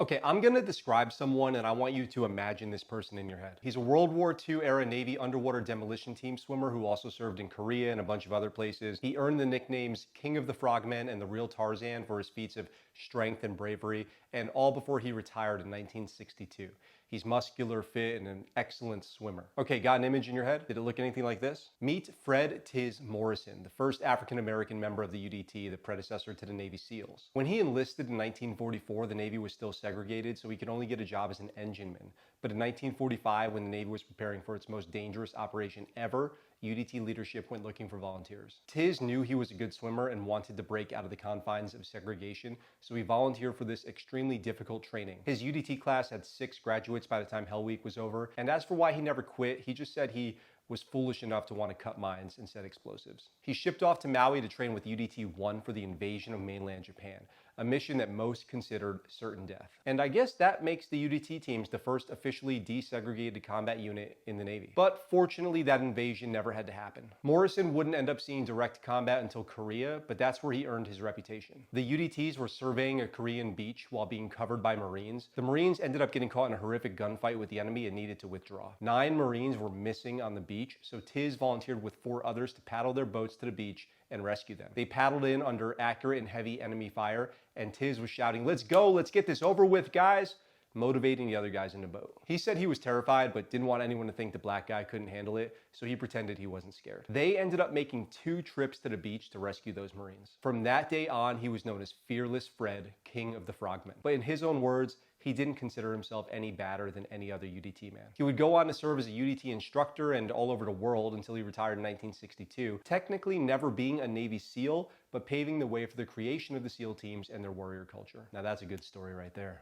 Okay, I'm gonna describe someone and I want you to imagine this person in your head. He's a World War II era Navy underwater demolition team swimmer who also served in Korea and a bunch of other places. He earned the nicknames King of the Frogmen and the Real Tarzan for his feats of strength and bravery, and all before he retired in 1962. He's muscular, fit, and an excellent swimmer. Okay, got an image in your head? Did it look anything like this? Meet Fred "Tiz" Morrison, the first African-American member of the UDT, the predecessor to the Navy SEALs. When he enlisted in 1944, the Navy was still segregated, so he could only get a job as an engineman. But in 1945, when the Navy was preparing for its most dangerous operation ever, UDT leadership went looking for volunteers. Tiz knew he was a good swimmer and wanted to break out of the confines of segregation, so he volunteered for this extremely difficult training. His UDT class had 6 graduates by the time Hell Week was over, and as for why he never quit, he just said he was foolish enough to want to cut mines and set explosives. He shipped off to Maui to train with UDT-1 for the invasion of mainland Japan, a mission that most considered certain death. And I guess that makes the UDT teams the first officially desegregated combat unit in the Navy. But fortunately, that invasion never had to happen. Morrison wouldn't end up seeing direct combat until Korea, but that's where he earned his reputation. The UDTs were surveying a Korean beach while being covered by Marines. The Marines ended up getting caught in a horrific gunfight with the enemy and needed to withdraw. 9 Marines were missing on the beach, so Tiz volunteered with 4 others to paddle their boats to the beach and rescue them. They paddled in under accurate and heavy enemy fire, and Tiz was shouting, "Let's go, let's get this over with, guys," motivating the other guys in the boat. He said he was terrified, but didn't want anyone to think the black guy couldn't handle it, so he pretended he wasn't scared. They ended up making 2 trips to the beach to rescue those Marines. From that day on, he was known as Fearless Fred, King of the Frogmen. But in his own words, he didn't consider himself any badder than any other UDT man. He would go on to serve as a UDT instructor and all over the world until he retired in 1962, technically never being a Navy SEAL, but paving the way for the creation of the SEAL teams and their warrior culture. Now that's a good story right there.